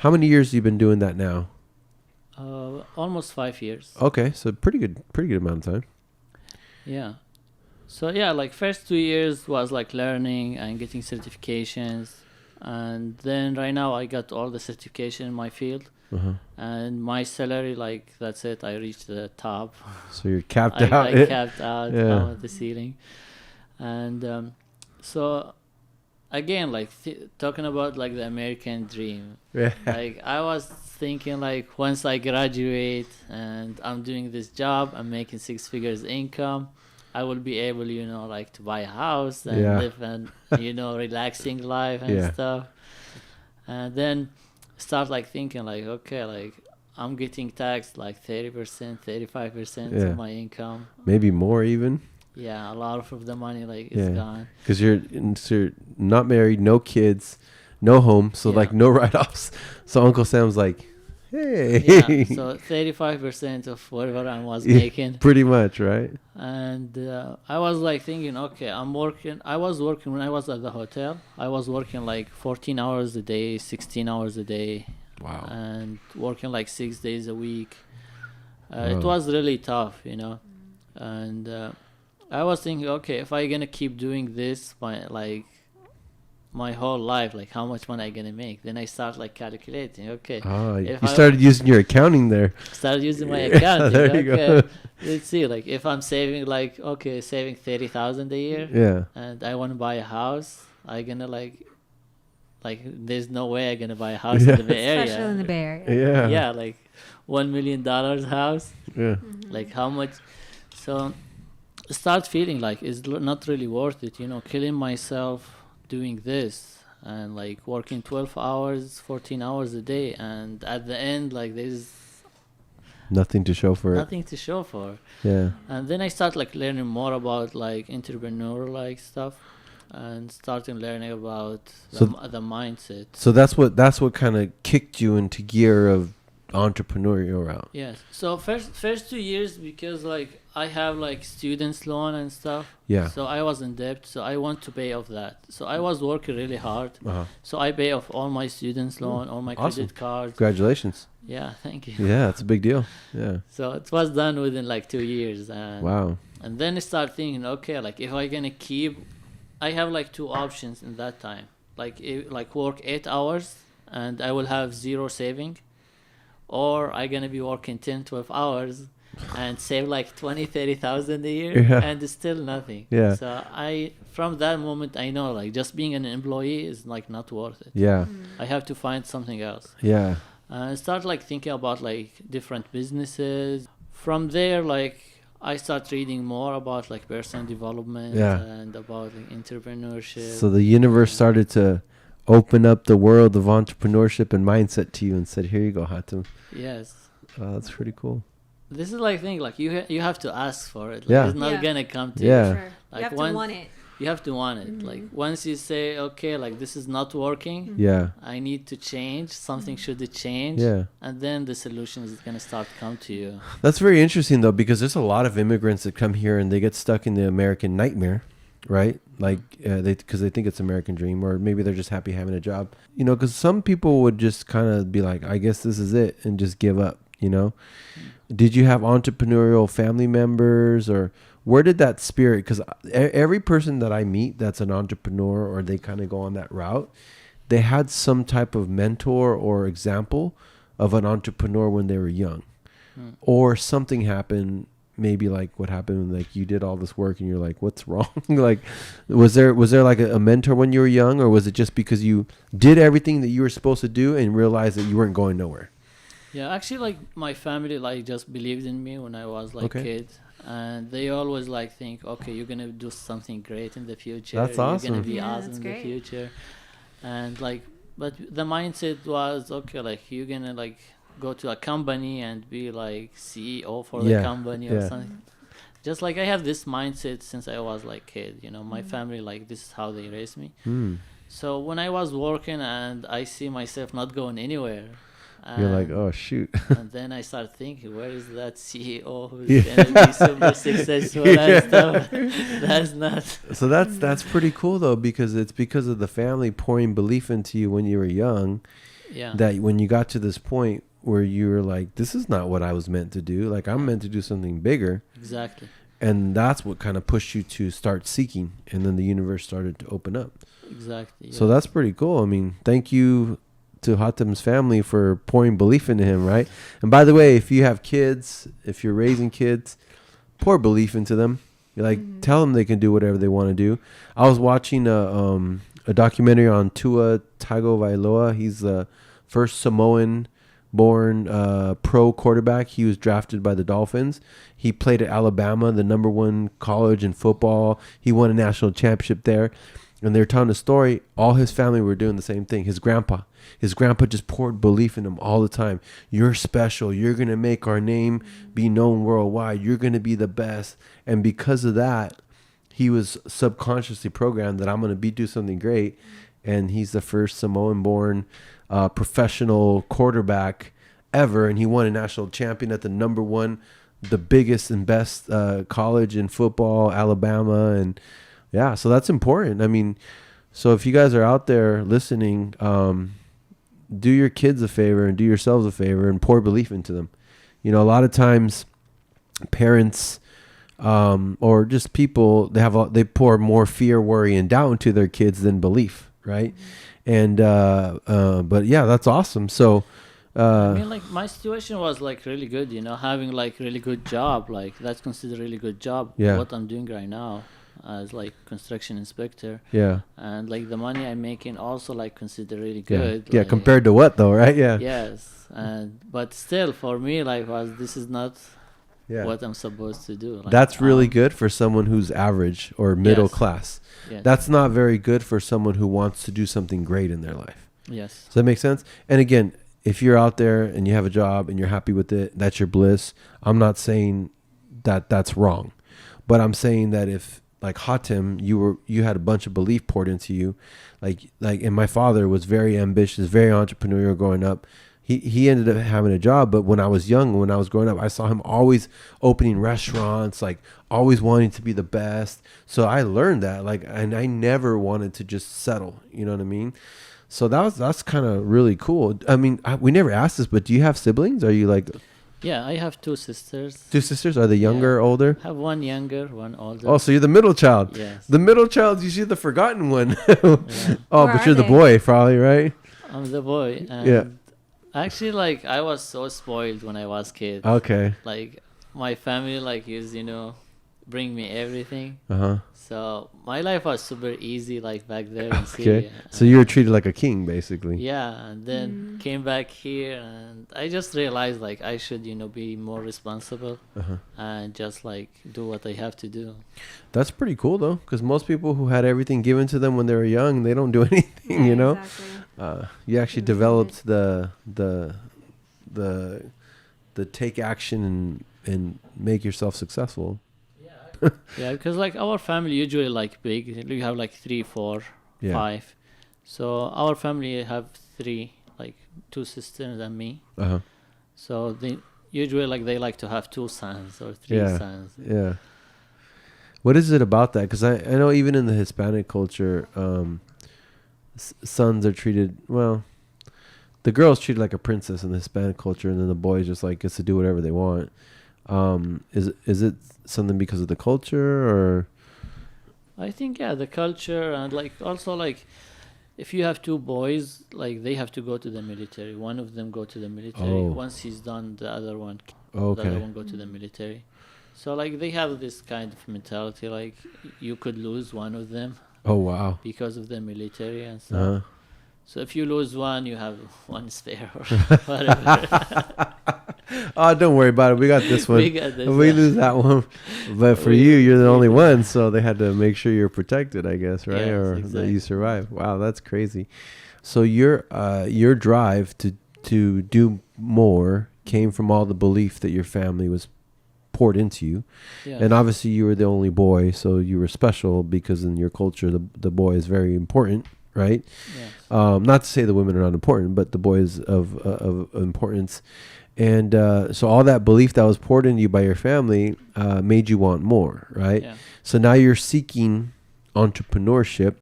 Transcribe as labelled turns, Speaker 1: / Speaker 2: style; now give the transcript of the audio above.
Speaker 1: How many years have you been doing that now?
Speaker 2: Almost 5 years.
Speaker 1: Okay, so pretty good amount of time.
Speaker 2: Yeah. So yeah, like first 2 years was like learning and getting certifications, and then right now I got all the certification in my field, and my salary, like that's it. I reached the top.
Speaker 1: So you're capped out.
Speaker 2: I capped out.
Speaker 1: Yeah.
Speaker 2: I'm at the ceiling, and so again, like talking about like the American dream.
Speaker 1: Yeah.
Speaker 2: Like I was thinking like once I graduate and I'm doing this job, I'm making 6 figures income, I will be able, like to buy a house and live and, relaxing life and stuff. And then start like thinking like, okay, like I'm getting taxed like 30%, 35% of my income.
Speaker 1: Maybe more even.
Speaker 2: Yeah, a lot of the money like is gone.
Speaker 1: Because you're not married, no kids, no home, so like no write-offs. So Uncle Sam's like, hey.
Speaker 2: Yeah, so 35% of whatever I was making.
Speaker 1: Pretty much, right?
Speaker 2: And I was like thinking, okay, I was working when I was at the hotel. I was working like 14 hours a day, 16 hours a day.
Speaker 1: Wow.
Speaker 2: And working like 6 days a week. It was really tough, And I was thinking, okay, if I'm going to keep doing this my whole life, like how much money I gonna make? Then I start like calculating. Okay,
Speaker 1: you started using your accounting there.
Speaker 2: Started using my accounting.
Speaker 1: There you go.
Speaker 2: Let's see. Like if I'm saving saving 30,000 a year. And I want to buy a house. I gonna like there's no way I'm gonna buy a house in the Bay Area.
Speaker 3: Especially in the Bay Area.
Speaker 2: Yeah, like $1 million house.
Speaker 1: Yeah.
Speaker 2: Like how much? So start feeling like it's not really worth it. Killing myself doing this and like working 12 hours 14 hours a day, and at the end like there's
Speaker 1: nothing to show for
Speaker 2: it. And then I start like learning more about like entrepreneurial like stuff and starting learning about the mindset.
Speaker 1: So that's what kind of kicked you into gear of entrepreneurial route.
Speaker 2: Yes. So first 2 years, because like I have like students loan and stuff.
Speaker 1: Yeah.
Speaker 2: So I was in debt. So I want to pay off that. So I was working really hard. So I pay off all my students loan, all my credit cards.
Speaker 1: Congratulations.
Speaker 2: Yeah, thank you.
Speaker 1: Yeah, it's a big deal. Yeah.
Speaker 2: So it was done within like 2 years. And
Speaker 1: wow.
Speaker 2: And then I start thinking, okay, like if I gonna I have like 2 options in that time. Like work 8 hours and I will have 0 saving, or I gonna be working 10, 12 hours and save like 20,000-30,000 a year and it's still nothing.
Speaker 1: Yeah.
Speaker 2: So from that moment I know like just being an employee is like not worth it.
Speaker 1: Yeah.
Speaker 2: I have to find something else.
Speaker 1: Yeah.
Speaker 2: And start like thinking about like different businesses. From there, like I start reading more about like personal development and about like entrepreneurship.
Speaker 1: So the universe started to open up the world of entrepreneurship and mindset to you and said, here you go, Hatem.
Speaker 2: Yes.
Speaker 1: That's pretty cool.
Speaker 2: This is like thing like you have to ask for it. Like, it's not gonna come to you.
Speaker 3: Sure.
Speaker 2: Like
Speaker 3: you have to want it.
Speaker 2: You have to want it. Like once you say, okay, like this is not working. I need to change. Something should change. And then the solution is gonna start come to you.
Speaker 1: That's very interesting though, because there's a lot of immigrants that come here and they get stuck in the American nightmare, right? Like because they think it's American dream, or maybe they're just happy having a job. Because some people would just kind of be like, I guess this is it, and just give up. Did you have entrepreneurial family members, or where did that spirit? Because every person that I meet that's an entrepreneur or they kind of go on that route, they had some type of mentor or example of an entrepreneur when they were young, or something happened. Maybe like what happened when like you did all this work and you're like, what's wrong? Like, was there like a mentor when you were young, or was it just because you did everything that you were supposed to do and realized that you weren't going nowhere?
Speaker 2: Yeah, actually, like my family like just believed in me when I was like kid, and they always like think, okay, you're gonna do something great in the future.
Speaker 1: That's awesome.
Speaker 2: You're gonna be awesome in the future, and like, but the mindset was okay, like you're gonna like go to a company and be like CEO for the company or something. Just like I have this mindset since I was like kid. My family like this is how they raised me. So when I was working and I see myself not going anywhere.
Speaker 1: You're like, oh shoot.
Speaker 2: And then I start thinking, where is that CEO who's gonna be super successful and stuff? That's not.
Speaker 1: So that's pretty cool though, because it's because of the family pouring belief into you when you were young,
Speaker 2: Yeah.
Speaker 1: that when you got to this point where you were like, this is not what I was meant to do. Like, I'm meant to do something bigger.
Speaker 2: Exactly.
Speaker 1: And that's what kind of pushed you to start seeking. And then the universe started to open up.
Speaker 2: Exactly. Yeah.
Speaker 1: So that's pretty cool. I mean, thank you to Hatem's family for pouring belief into him, right? And by the way, if you have kids, if you're raising kids, pour belief into them. You're like, tell them they can do whatever they want to do. I was watching a documentary on Tua Tagovailoa. He's the first Samoan-born pro quarterback. He was drafted by the Dolphins. He played at Alabama, the #1 college in football. He won a national championship there. And they're telling the story. All his family were doing the same thing. His grandpa just poured belief in him all the time. You're special. You're going to make our name be known worldwide. You're going to be the best. And because of that, he was subconsciously programmed that I'm going to do something great. And he's the first Samoan-born professional quarterback ever. And he won a national champion at the #1, the biggest and best college in football, Alabama. And yeah, so that's important. I mean, so if you guys are out there listening, do your kids a favor and do yourselves a favor and pour belief into them. You know, a lot of times parents or just people, they pour more fear, worry, and doubt into their kids than belief, right? And but yeah, that's awesome. So
Speaker 2: I mean, like, my situation was like really good, you know, having like really good job, like that's considered a really good job.
Speaker 1: Yeah.
Speaker 2: What I'm doing right now as like construction inspector.
Speaker 1: Yeah.
Speaker 2: And like the money I'm making also like considered really good.
Speaker 1: Yeah,
Speaker 2: like,
Speaker 1: compared to what though, right? Yeah.
Speaker 2: Yes. And but still for me, like, this is not what I'm supposed to do. Like,
Speaker 1: that's really good for someone who's average or middle class.
Speaker 2: Yes.
Speaker 1: That's not very good for someone who wants to do something great in their life.
Speaker 2: Yes.
Speaker 1: Does that make sense? And again, if you're out there and you have a job and you're happy with it, that's your bliss. I'm not saying that that's wrong, but I'm saying that if, like Hatem, you had a bunch of belief poured into you, and my father was very ambitious, very entrepreneurial growing up. He ended up having a job, but when I was young, when I was growing up, I saw him always opening restaurants, like always wanting to be the best. So I learned that, and I never wanted to just settle. You know what I mean? So that's kind of really cool. I mean, we never asked this, but do you have siblings? Are you like?
Speaker 2: Yeah, I have 2 sisters.
Speaker 1: 2 sisters? Are they younger or older?
Speaker 2: I have one younger, one older.
Speaker 1: Oh, so you're the middle child.
Speaker 2: Yes.
Speaker 1: The middle child, usually the forgotten one.
Speaker 2: Yeah.
Speaker 1: Oh, but you're the boy, probably, right?
Speaker 2: I'm the boy. And actually, like, I was so spoiled when I was kid.
Speaker 1: Okay.
Speaker 2: Like, my family, like, used, bring me everything.
Speaker 1: Uh-huh.
Speaker 2: So my life was super easy, like, back there in Syria.
Speaker 1: Okay. So you were treated like a king, basically.
Speaker 2: Yeah, and then came back here, and I just realized, like, I should, be more responsible and just, like, do what I have to do.
Speaker 1: That's pretty cool, though, because most people who had everything given to them when they were young, they don't do anything, you know? Exactly. You actually developed the take action and make yourself successful.
Speaker 2: Yeah, because like our family usually like big. We have like 3, 4, 5. So our family have 3, like 2 sisters and me. So they usually they like to have 2 sons or 3 sons.
Speaker 1: Yeah. What is it about that? Because I know even in the Hispanic culture, sons are treated the girl's treated like a princess in the Hispanic culture, and then the boy just like gets to do whatever they want. Is it something because of the culture, or?
Speaker 2: I think the culture, and like also like if you have 2 boys, like they have to go to the military. One of them go to the military. Once he's done, the other one go to the military. So like they have this kind of mentality, like you could lose one of them.
Speaker 1: Oh wow!
Speaker 2: Because of the military and stuff. So if you lose one, you have one spare or whatever.
Speaker 1: Oh, don't worry about it. We got this one. We lose that one. But for you're the only one, so they had to make sure you're protected, I guess, right?
Speaker 2: Yes,
Speaker 1: or
Speaker 2: exactly.
Speaker 1: that you survive. Wow, that's crazy. So your drive to do more came from all the belief that your family was poured into you. Yes. And obviously you were the only boy, so you were special because in your culture the boy is very important, right? Yes. Not to say the women are not important, but the boy is of importance. And so all that belief that was poured into you by your family made you want more, right? Yeah. So now you're seeking entrepreneurship